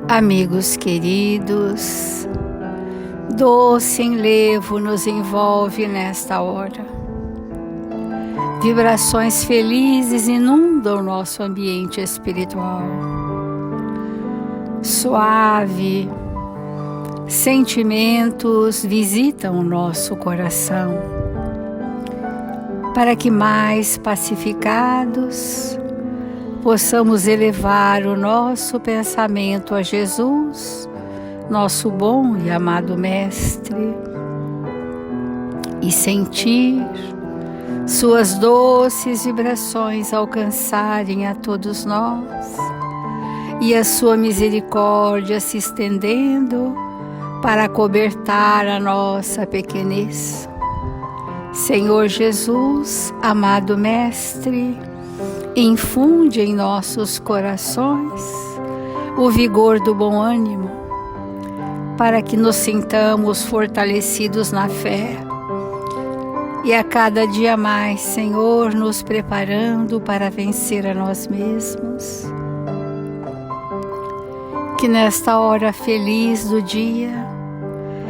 Amigos queridos, doce enlevo nos envolve nesta hora. Vibrações felizes inundam nosso ambiente espiritual. Suave, sentimentos visitam o nosso coração, para que mais pacificados possamos elevar o nosso pensamento a Jesus, nosso bom e amado Mestre, e sentir suas doces vibrações alcançarem a todos nós e a sua misericórdia se estendendo para acobertar a nossa pequenez. Senhor Jesus, amado Mestre, infunde em nossos corações o vigor do bom ânimo, para que nos sintamos fortalecidos na fé e a cada dia mais, Senhor, nos preparando para vencer a nós mesmos. Que nesta hora feliz do dia,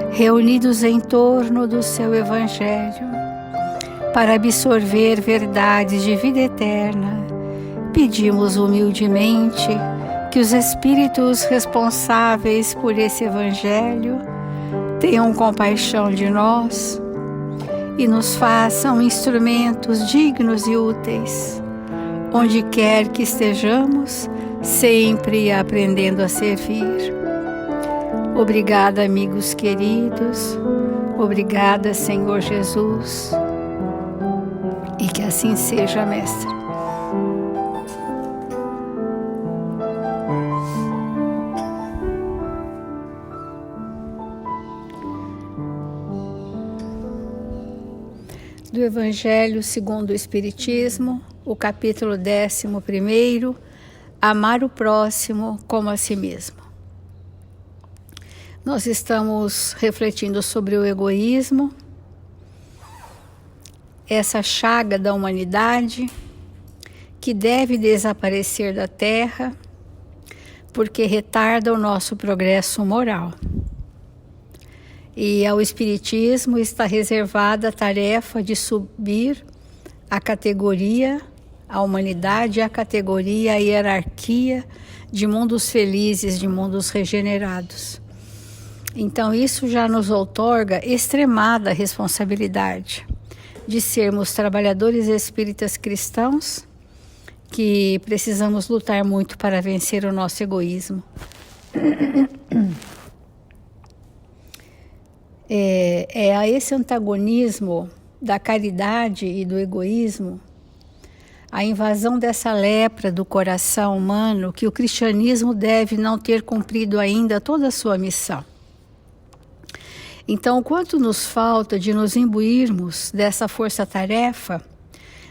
reunidos em torno do Seu Evangelho, para absorver verdades de vida eterna, pedimos humildemente que os Espíritos responsáveis por esse Evangelho tenham compaixão de nós e nos façam instrumentos dignos e úteis, onde quer que estejamos, sempre aprendendo a servir. Obrigada, amigos queridos, obrigada, Senhor Jesus, e que assim seja, Mestre. Do Evangelho segundo o Espiritismo, o capítulo 11, Amar o próximo como a si mesmo. Nós estamos refletindo sobre o egoísmo, essa chaga da humanidade que deve desaparecer da Terra porque retarda o nosso progresso moral. E ao Espiritismo está reservada a tarefa de subir a categoria, a humanidade, a categoria, a hierarquia de mundos felizes, de mundos regenerados. Então isso já nos outorga extremada responsabilidade de sermos trabalhadores espíritas cristãos que precisamos lutar muito para vencer o nosso egoísmo. É a esse antagonismo da caridade e do egoísmo, a invasão dessa lepra do coração humano, que o cristianismo deve não ter cumprido ainda toda a sua missão. Então, o quanto nos falta de nos imbuirmos dessa força-tarefa,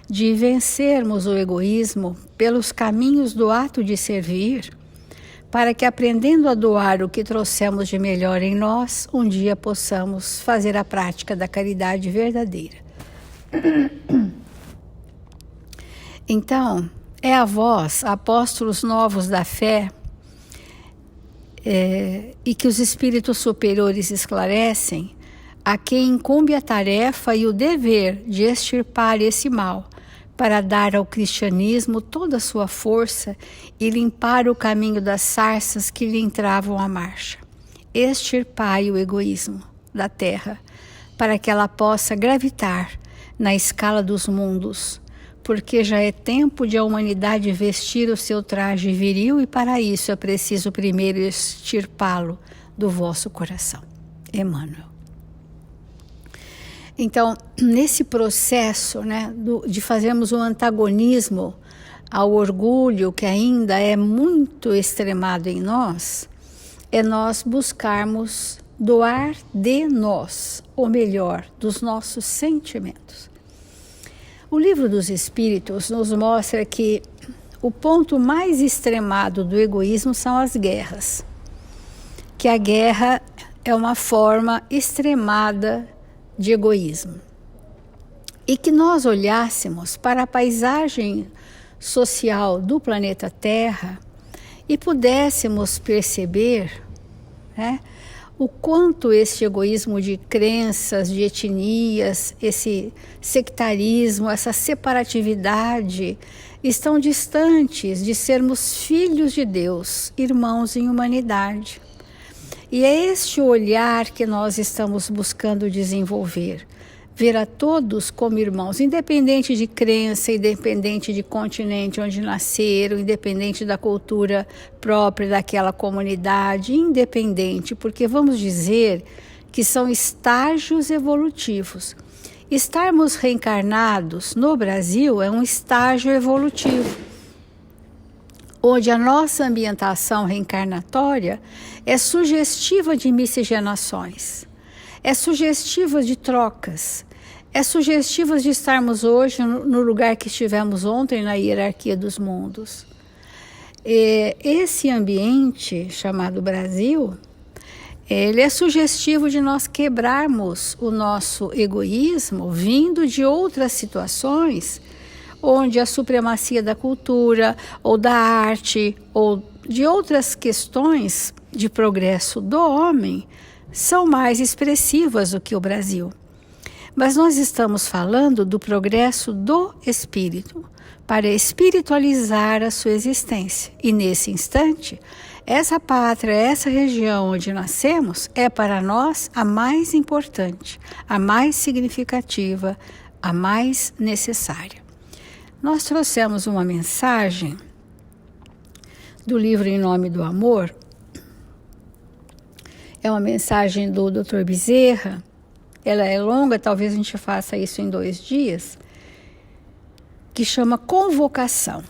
de vencermos o egoísmo pelos caminhos do ato de servir, para que, aprendendo a doar o que trouxemos de melhor em nós, um dia possamos fazer a prática da caridade verdadeira. Então, é a vós, apóstolos novos da fé, e que os espíritos superiores esclarecem, a quem incumbe a tarefa e o dever de extirpar esse mal, para dar ao cristianismo toda a sua força e limpar o caminho das sarças que lhe entravam a marcha. Extirpai o egoísmo da terra, para que ela possa gravitar na escala dos mundos, porque já é tempo de a humanidade vestir o seu traje viril e para isso é preciso primeiro extirpá-lo do vosso coração. Emmanuel. Então, nesse processo, de fazermos um antagonismo ao orgulho que ainda é muito extremado em nós, é nós buscarmos doar de nós, ou melhor, dos nossos sentimentos. O Livro dos Espíritos nos mostra que o ponto mais extremado do egoísmo são as guerras, que a guerra é uma forma extremada de egoísmo. E que nós olhássemos para a paisagem social do planeta Terra e pudéssemos perceber, né, o quanto este egoísmo de crenças, de etnias, esse sectarismo, essa separatividade estão distantes de sermos filhos de Deus, irmãos em humanidade. E é este olhar que nós estamos buscando desenvolver. Ver a todos como irmãos, independente de crença, independente de continente onde nasceram, independente da cultura própria daquela comunidade, independente, porque vamos dizer que são estágios evolutivos. Estarmos reencarnados no Brasil é um estágio evolutivo, onde a nossa ambientação reencarnatória é sugestiva de miscigenações. É sugestiva de trocas, é sugestiva de estarmos hoje no lugar que estivemos ontem na hierarquia dos mundos. Esse ambiente chamado Brasil, ele é sugestivo de nós quebrarmos o nosso egoísmo vindo de outras situações onde a supremacia da cultura ou da arte ou de outras questões de progresso do homem são mais expressivas do que o Brasil. Mas nós estamos falando do progresso do espírito, para espiritualizar a sua existência. E nesse instante, essa pátria, essa região onde nascemos, é para nós a mais importante, a mais significativa, a mais necessária. Nós trouxemos uma mensagem do livro Em Nome do Amor. É uma mensagem do Dr. Bezerra, ela é longa, talvez a gente faça isso em 2 dias, que chama Convocação.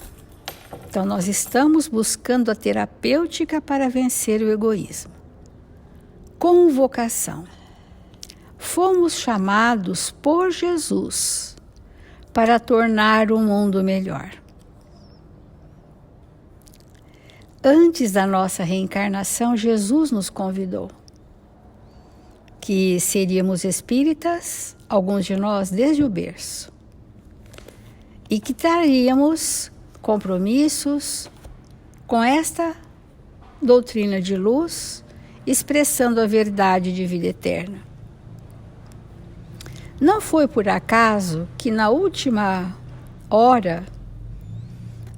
Então, nós estamos buscando a terapêutica para vencer o egoísmo. Convocação. Fomos chamados por Jesus para tornar o mundo melhor. Antes da nossa reencarnação, Jesus nos convidou que seríamos espíritas, alguns de nós desde o berço, e que traríamos compromissos com esta doutrina de luz, expressando a verdade de vida eterna. Não foi por acaso que na última hora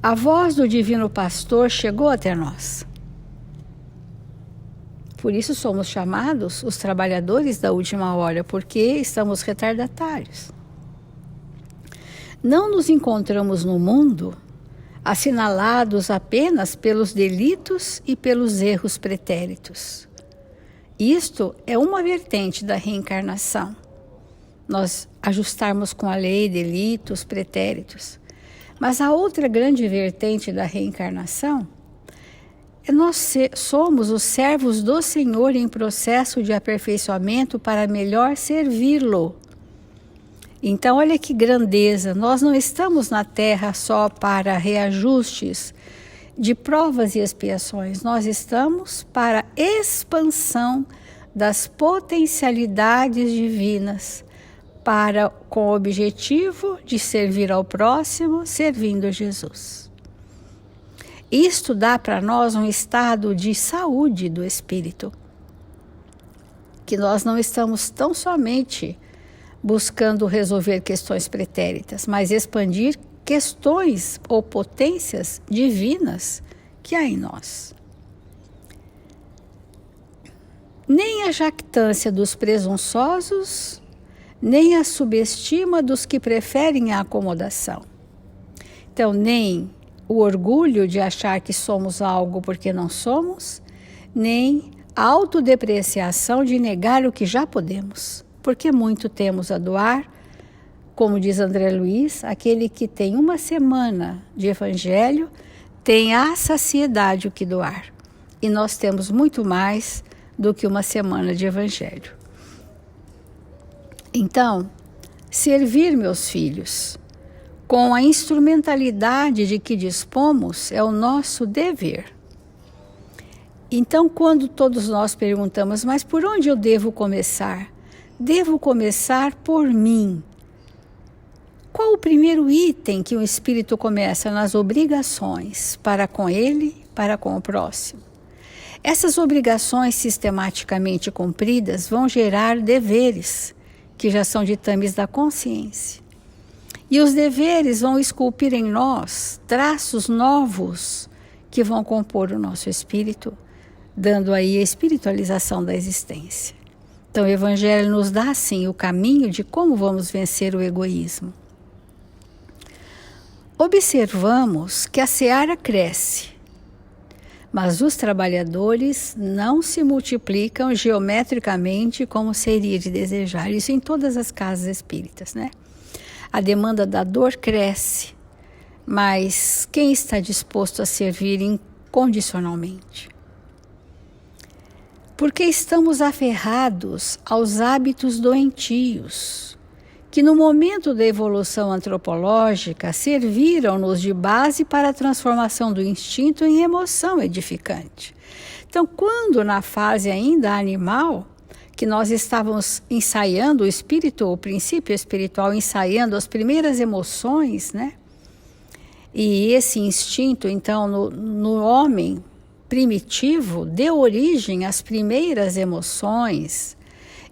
a voz do Divino Pastor chegou até nós. Por isso somos chamados os trabalhadores da última hora, porque estamos retardatários. Não nos encontramos no mundo assinalados apenas pelos delitos e pelos erros pretéritos. Isto é uma vertente da reencarnação. Nós ajustarmos com a lei delitos, pretéritos. Mas a outra grande vertente da reencarnação nós somos os servos do Senhor em processo de aperfeiçoamento para melhor servi-lo. Então, olha que grandeza, nós não estamos na Terra só para reajustes de provas e expiações, nós estamos para expansão das potencialidades divinas, com o objetivo de servir ao próximo, servindo a Jesus. Isto dá para nós um estado de saúde do espírito, que nós não estamos tão somente buscando resolver questões pretéritas, mas expandir questões ou potências divinas que há em nós. Nem a jactância dos presunçosos, nem a subestima dos que preferem a acomodação. Então, nem o orgulho de achar que somos algo porque não somos, nem a autodepreciação de negar o que já podemos, porque muito temos a doar. Como diz André Luiz, aquele que tem 1 semana de evangelho tem a saciedade o que doar. E nós temos muito mais do que 1 semana de evangelho. Então, servir, meus filhos, com a instrumentalidade de que dispomos, é o nosso dever. Então, quando todos nós perguntamos, mas por onde eu devo começar? Devo começar por mim. Qual o primeiro item que o espírito começa nas obrigações para com ele, para com o próximo. Essas obrigações sistematicamente cumpridas vão gerar deveres, que já são ditames da consciência. E os deveres vão esculpir em nós traços novos que vão compor o nosso espírito, dando aí a espiritualização da existência. Então o Evangelho nos dá, sim, o caminho de como vamos vencer o egoísmo. Observamos que a seara cresce, mas os trabalhadores não se multiplicam geometricamente como seria de desejar. Isso em todas as casas espíritas, né? A demanda da dor cresce, mas quem está disposto a servir incondicionalmente? Porque estamos aferrados aos hábitos doentios, que no momento da evolução antropológica serviram-nos de base para a transformação do instinto em emoção edificante. Então, quando na fase ainda animal, que nós estávamos ensaiando o espírito, o princípio espiritual, ensaiando as primeiras emoções, né? E esse instinto, então, no homem primitivo, deu origem às primeiras emoções,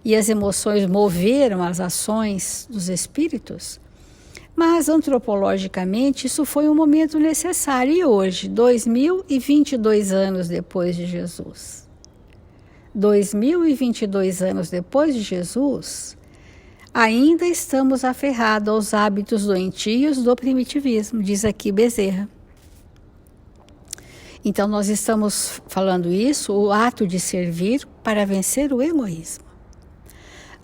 e as emoções moveram as ações dos espíritos. Mas, antropologicamente, isso foi um momento necessário. E hoje, 2022 anos depois de Jesus, 2022 anos depois de Jesus, ainda estamos aferrados aos hábitos doentios do primitivismo, diz aqui Bezerra. Então, nós estamos falando isso, o ato de servir para vencer o egoísmo.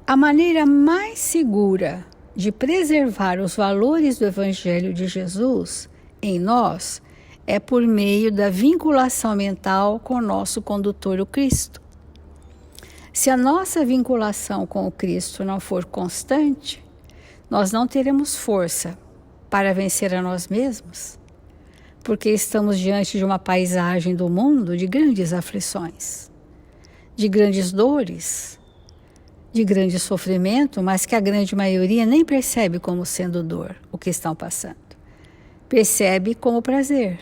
A maneira mais segura de preservar os valores do Evangelho de Jesus em nós é por meio da vinculação mental com o nosso condutor, o Cristo. Se a nossa vinculação com o Cristo não for constante, nós não teremos força para vencer a nós mesmos, porque estamos diante de uma paisagem do mundo de grandes aflições, de grandes dores, de grande sofrimento, mas que a grande maioria nem percebe como sendo dor o que estão passando. Percebe como prazer.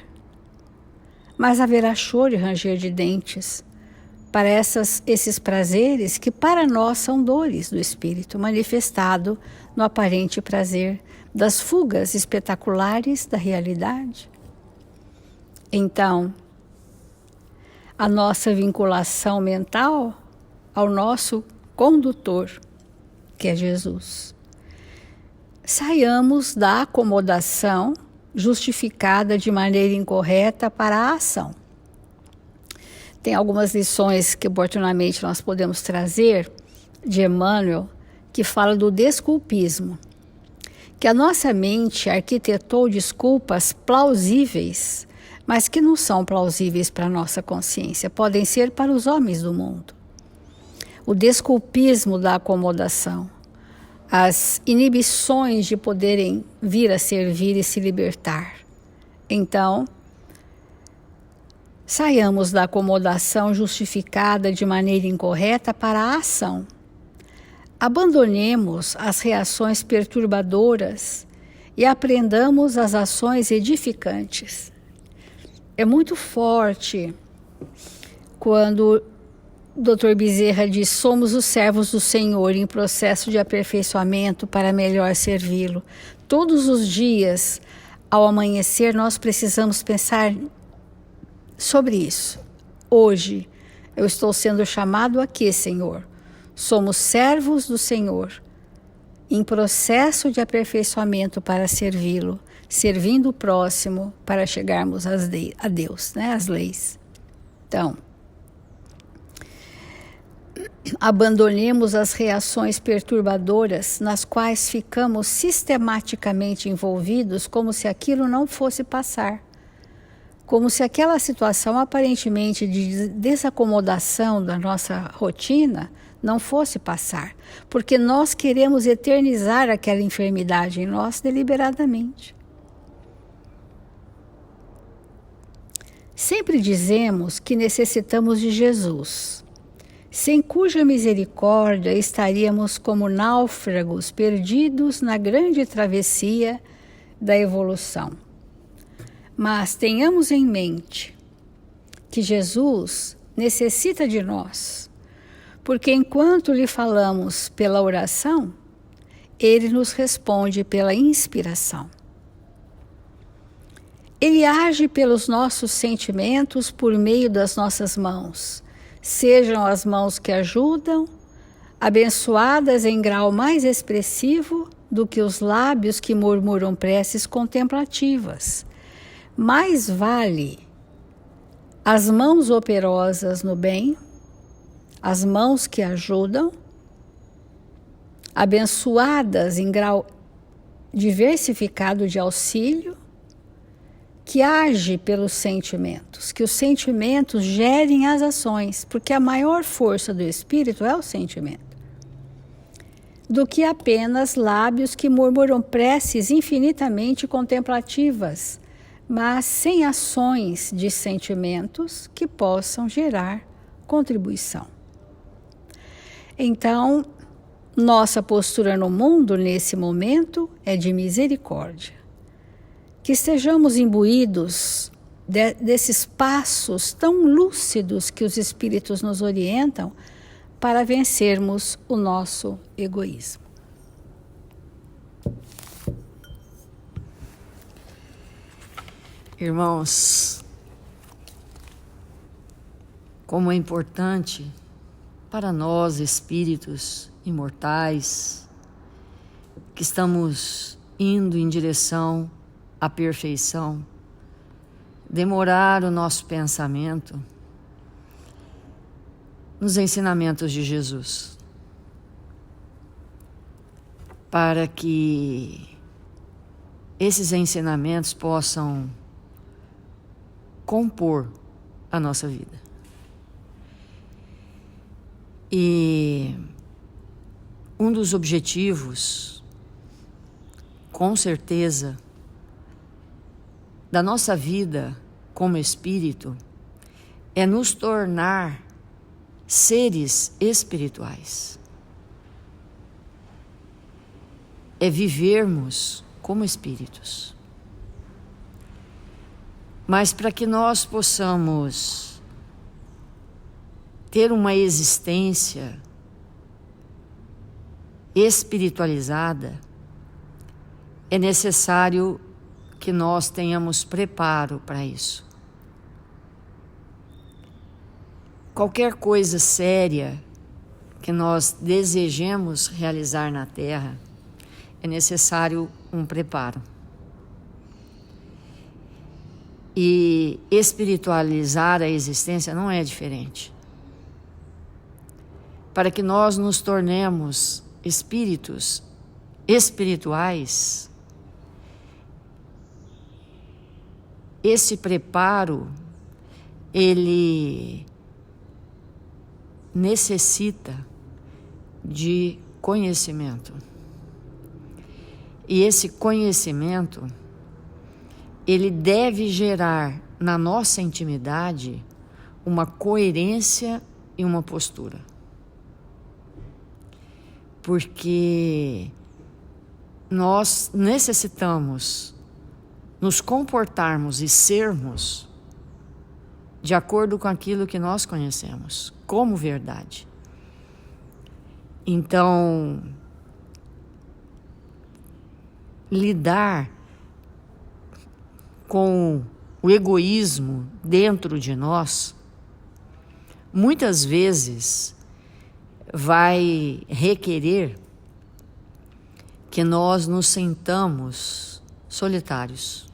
Mas haverá choro e ranger de dentes para esses prazeres que para nós são dores do espírito, manifestado no aparente prazer das fugas espetaculares da realidade. Então, a nossa vinculação mental ao nosso condutor, que é Jesus. Saiamos da acomodação justificada de maneira incorreta para a ação. Tem algumas lições que oportunamente nós podemos trazer de Emmanuel, que fala do desculpismo, que a nossa mente arquitetou desculpas plausíveis, mas que não são plausíveis para a nossa consciência, podem ser para os homens do mundo. O desculpismo da acomodação, as inibições de poderem vir a servir e se libertar. Então, saiamos da acomodação justificada de maneira incorreta para a ação. Abandonemos as reações perturbadoras e aprendamos as ações edificantes. É muito forte quando o Dr. Bezerra diz: somos os servos do Senhor em processo de aperfeiçoamento para melhor servi-lo. Todos os dias, ao amanhecer, nós precisamos pensar sobre isso. Hoje, eu estou sendo chamado aqui, Senhor. Somos servos do Senhor em processo de aperfeiçoamento para servi-lo, servindo o próximo para chegarmos a Deus, né, às leis. Então, abandonemos as reações perturbadoras nas quais ficamos sistematicamente envolvidos como se aquilo não fosse passar. Como se aquela situação aparentemente de desacomodação da nossa rotina não fosse passar, porque nós queremos eternizar aquela enfermidade em nós deliberadamente. Sempre dizemos que necessitamos de Jesus, sem cuja misericórdia estaríamos como náufragos perdidos na grande travessia da evolução. Mas tenhamos em mente que Jesus necessita de nós, porque enquanto lhe falamos pela oração, ele nos responde pela inspiração. Ele age pelos nossos sentimentos por meio das nossas mãos, sejam as mãos que ajudam, abençoadas em grau mais expressivo do que os lábios que murmuram preces contemplativas. Mais vale as mãos operosas no bem, as mãos que ajudam, abençoadas em grau diversificado de auxílio, que age pelos sentimentos, que os sentimentos gerem as ações, porque a maior força do espírito é o sentimento, do que apenas lábios que murmuram preces infinitamente contemplativas, mas sem ações de sentimentos que possam gerar contribuição. Então, nossa postura no mundo nesse momento é de misericórdia. Que estejamos imbuídos desses passos tão lúcidos que os espíritos nos orientam para vencermos o nosso egoísmo. Irmãos, como é importante para nós, espíritos imortais, que estamos indo em direção à perfeição, demorar o nosso pensamento nos ensinamentos de Jesus, para que esses ensinamentos possam compor a nossa vida. E um dos objetivos, com certeza, da nossa vida como espírito é nos tornar seres espirituais. É vivermos como espíritos. Mas para que nós possamos ter uma existência espiritualizada, é necessário que nós tenhamos preparo para isso. Qualquer coisa séria que nós desejemos realizar na Terra, é necessário um preparo. E espiritualizar a existência não é diferente. Para que nós nos tornemos espíritos espirituais, esse preparo, ele necessita de conhecimento. E esse conhecimento, ele deve gerar na nossa intimidade uma coerência e uma postura. Porque nós necessitamos nos comportarmos e sermos de acordo com aquilo que nós conhecemos como verdade. Então, lidar com o egoísmo dentro de nós, muitas vezes vai requerer que nós nos sintamos solitários.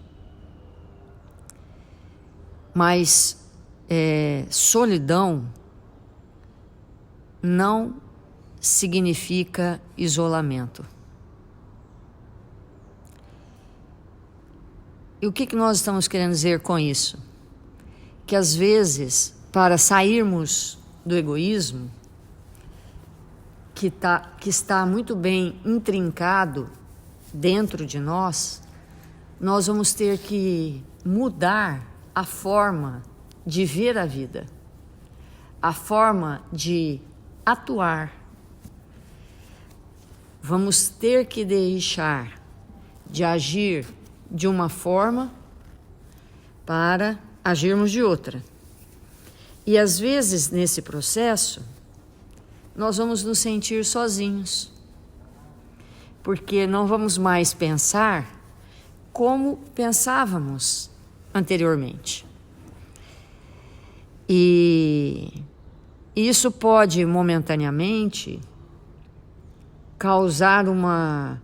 Mas solidão não significa isolamento. E o que nós estamos querendo dizer com isso? Que às vezes, para sairmos do egoísmo, que está muito bem intrincado dentro de nós, nós vamos ter que mudar a forma de ver a vida, a forma de atuar. Vamos ter que deixar de agir de uma forma para agirmos de outra. E às vezes, nesse processo, nós vamos nos sentir sozinhos, porque não vamos mais pensar como pensávamos anteriormente. E isso pode, momentaneamente, causar uma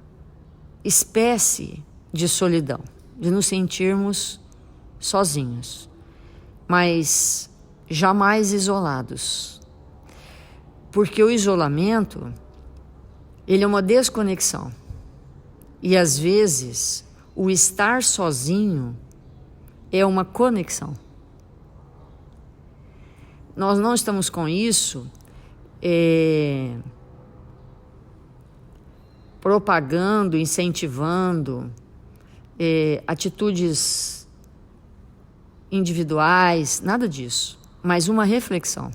espécie de solidão, de nos sentirmos sozinhos, mas jamais isolados. Porque o isolamento, ele é uma desconexão. E às vezes, o estar sozinho é uma conexão. Nós não estamos com isso propagando, incentivando atitudes individuais, nada disso, mas uma reflexão.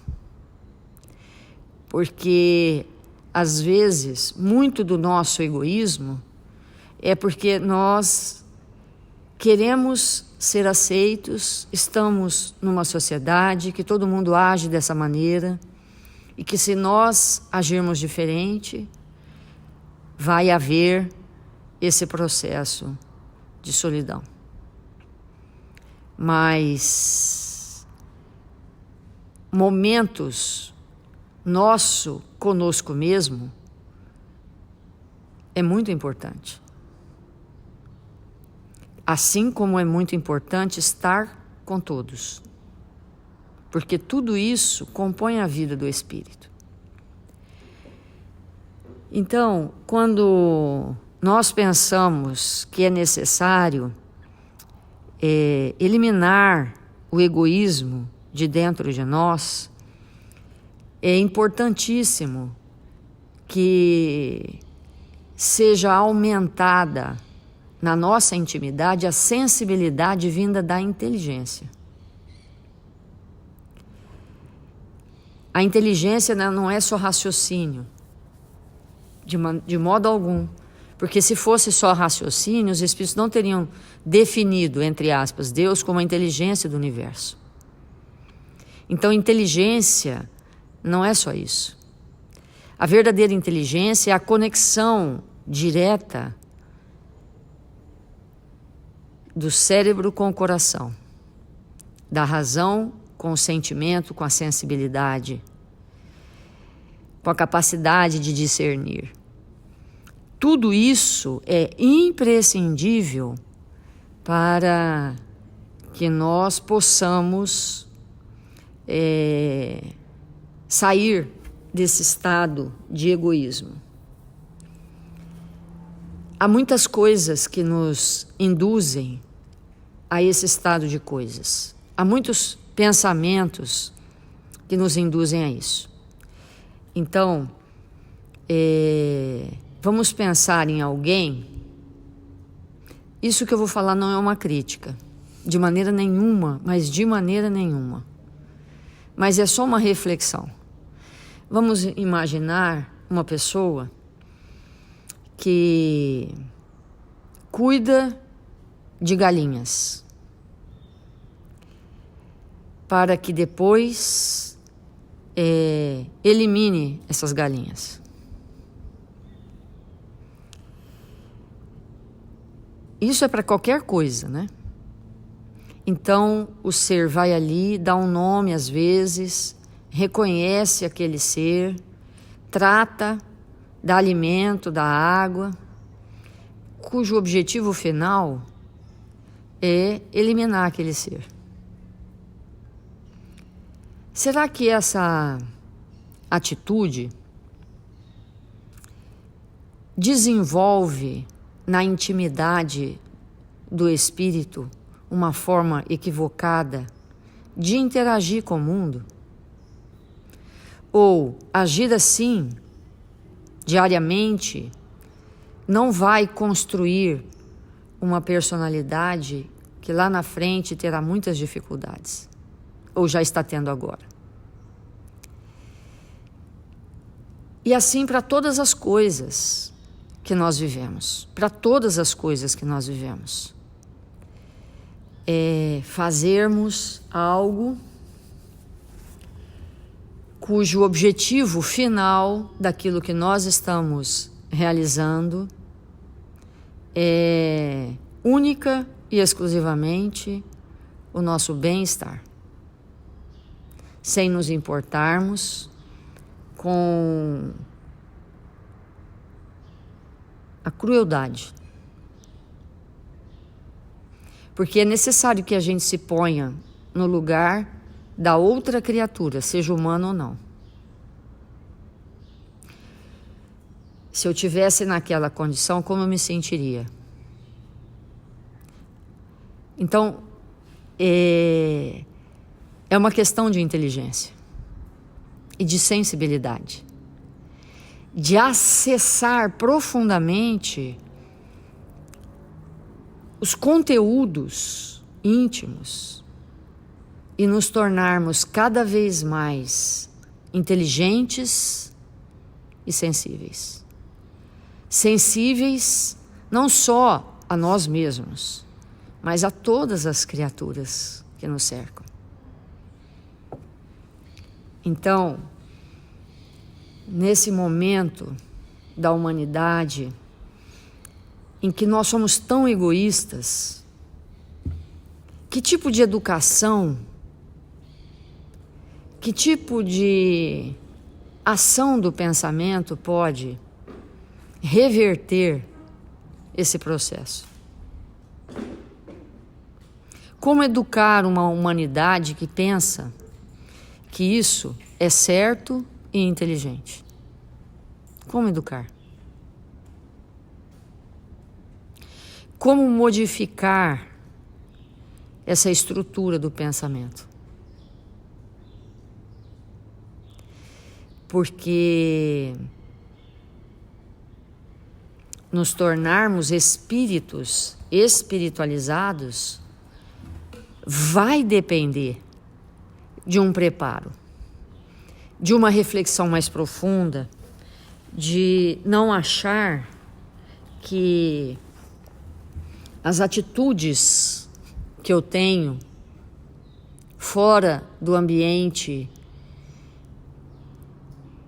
Porque, às vezes, muito do nosso egoísmo é porque nós queremos ser aceitos, estamos numa sociedade que todo mundo age dessa maneira e que se nós agirmos diferente, vai haver esse processo de solidão. Mas momentos nosso conosco mesmo é muito importante. Assim como é muito importante estar com todos. Porque tudo isso compõe a vida do espírito. Então, quando nós pensamos que é necessário eliminar o egoísmo de dentro de nós, é importantíssimo que seja aumentada na nossa intimidade a sensibilidade vinda da inteligência. A inteligência não é só raciocínio, de modo algum. Porque se fosse só raciocínio, os espíritos não teriam definido, entre aspas, Deus como a inteligência do universo. Então, inteligência não é só isso. A verdadeira inteligência é a conexão direta do cérebro com o coração, da razão com o sentimento, com a sensibilidade, com a capacidade de discernir. Tudo isso é imprescindível para que nós possamos sair desse estado de egoísmo. Há muitas coisas que nos induzem a esse estado de coisas. Há muitos pensamentos que nos induzem a isso. Então, vamos pensar em alguém. Isso que eu vou falar não é uma crítica, de maneira nenhuma, mas de maneira nenhuma. Mas é só uma reflexão. Vamos imaginar uma pessoa que cuida de galinhas, para que depois elimine essas galinhas. Isso é para qualquer coisa, né? Então, o ser vai ali, dá um nome às vezes, reconhece aquele ser, trata, dá alimento, dá água, cujo objetivo final é eliminar aquele ser. Será que essa atitude desenvolve na intimidade do espírito uma forma equivocada de interagir com o mundo? Ou agir assim, diariamente, não vai construir uma personalidade que lá na frente terá muitas dificuldades, ou já está tendo agora. E assim para todas as coisas que nós vivemos, para todas as coisas que nós vivemos. Fazermos algo cujo objetivo final daquilo que nós estamos realizando é única e exclusivamente o nosso bem-estar, sem nos importarmos com a crueldade. Porque é necessário que a gente se ponha no lugar da outra criatura, seja humano ou não. Se eu tivesse naquela condição, como eu me sentiria? Então, é uma questão de inteligência e de sensibilidade, de acessar profundamente os conteúdos íntimos e nos tornarmos cada vez mais inteligentes e sensíveis. Sensíveis não só a nós mesmos, mas a todas as criaturas que nos cercam. Então, nesse momento da humanidade, em que nós somos tão egoístas, que tipo de educação, que tipo de ação do pensamento pode reverter esse processo? Como educar uma humanidade que pensa que isso é certo e inteligente? Como educar? Como modificar essa estrutura do pensamento? Porque nos tornarmos espíritos espiritualizados vai depender de um preparo, de uma reflexão mais profunda, de não achar que as atitudes que eu tenho fora do ambiente,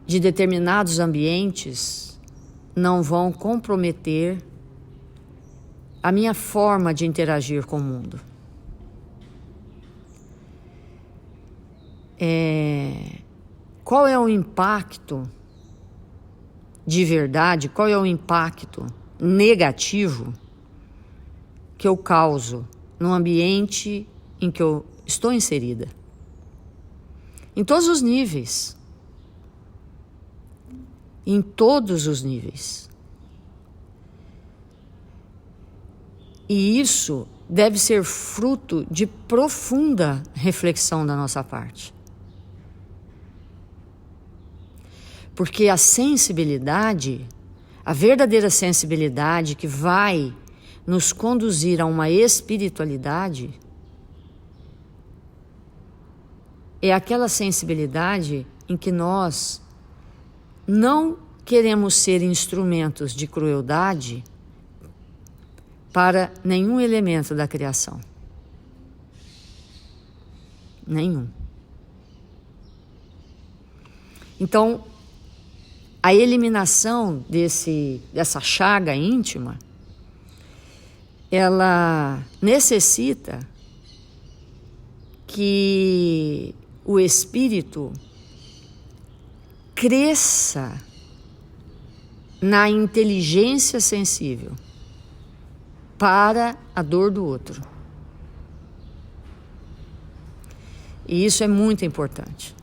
de determinados ambientes, não vão comprometer a minha forma de interagir com o mundo. Qual é o impacto de verdade, qual é o impacto negativo que eu causo no ambiente em que eu estou inserida? Em todos os níveis. Em todos os níveis. E isso deve ser fruto de profunda reflexão da nossa parte. Porque a sensibilidade, a verdadeira sensibilidade que vai nos conduzir a uma espiritualidade, é aquela sensibilidade em que nós não queremos ser instrumentos de crueldade para nenhum elemento da criação. Nenhum. Então, a eliminação dessa chaga íntima, ela necessita que o espírito cresça na inteligência sensível para a dor do outro. E isso é muito importante.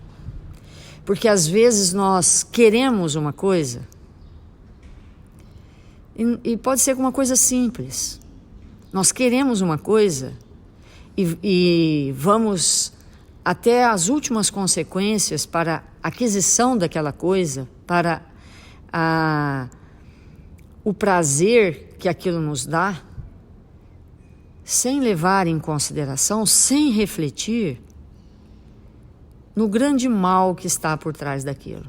Porque às vezes nós queremos uma coisa, e pode ser uma coisa simples. Nós queremos uma coisa e vamos até as últimas consequências para a aquisição daquela coisa, para o prazer que aquilo nos dá, sem levar em consideração, sem refletir no grande mal que está por trás daquilo.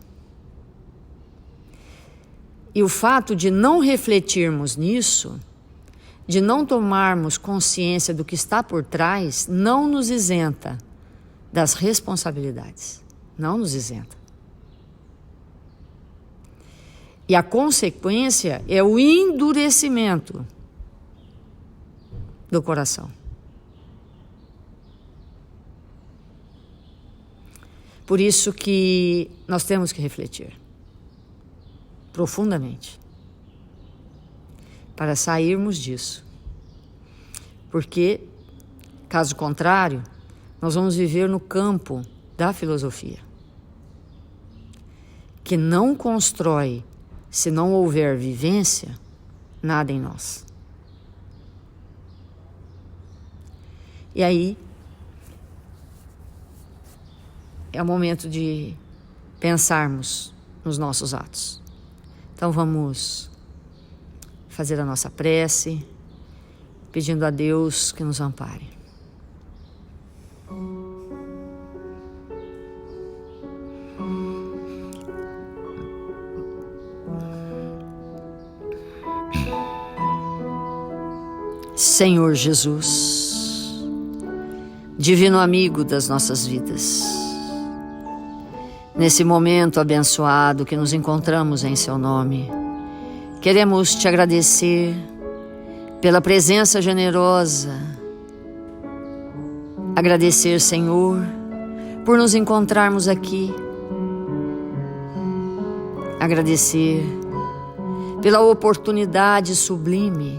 E o fato de não refletirmos nisso, de não tomarmos consciência do que está por trás, não nos isenta das responsabilidades. Não nos isenta. E a consequência é o endurecimento do coração. Por isso que nós temos que refletir profundamente para sairmos disso. Porque, caso contrário, nós vamos viver no campo da filosofia, que não constrói, se não houver vivência, nada em nós. E aí, é o momento de pensarmos nos nossos atos. Então vamos fazer a nossa prece, pedindo a Deus que nos ampare. Senhor Jesus, divino amigo das nossas vidas, nesse momento abençoado que nos encontramos em Seu nome, queremos Te agradecer pela presença generosa. Agradecer, Senhor, por nos encontrarmos aqui. Agradecer pela oportunidade sublime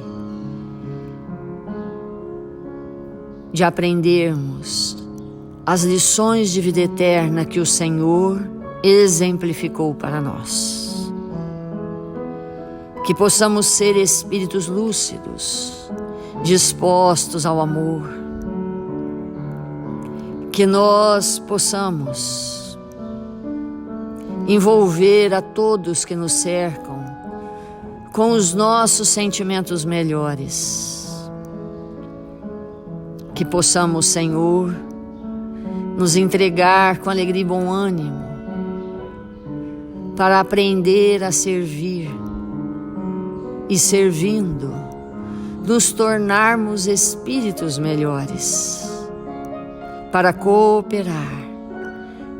de aprendermos as lições de vida eterna que o Senhor exemplificou para nós. Que possamos ser espíritos lúcidos, dispostos ao amor. Que nós possamos envolver a todos que nos cercam com os nossos sentimentos melhores. Que possamos, Senhor, nos entregar com alegria e bom ânimo para aprender a servir e, servindo, nos tornarmos espíritos melhores para cooperar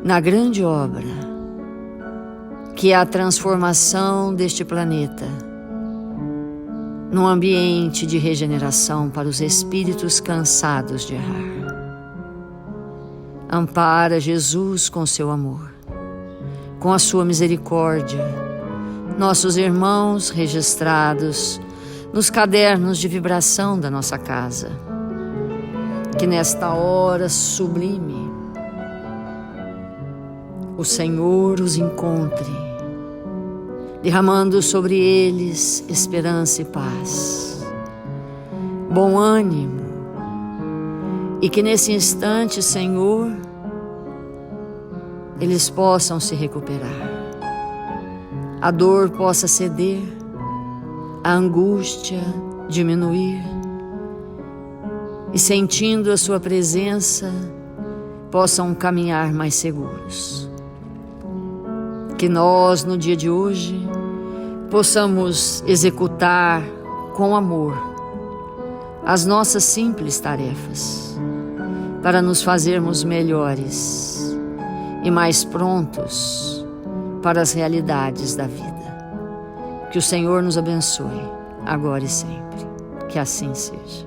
na grande obra que é a transformação deste planeta num ambiente de regeneração para os espíritos cansados de errar. Ampara, Jesus, com seu amor, com a sua misericórdia, nossos irmãos registrados nos cadernos de vibração da nossa casa. Que nesta hora sublime o Senhor os encontre, derramando sobre eles esperança e paz, bom ânimo, e que nesse instante, Senhor, eles possam se recuperar, a dor possa ceder, a angústia diminuir, e sentindo a sua presença, possam caminhar mais seguros. Que nós, no dia de hoje, possamos executar com amor as nossas simples tarefas, para nos fazermos melhores e mais prontos para as realidades da vida. Que o Senhor nos abençoe, agora e sempre. Que assim seja.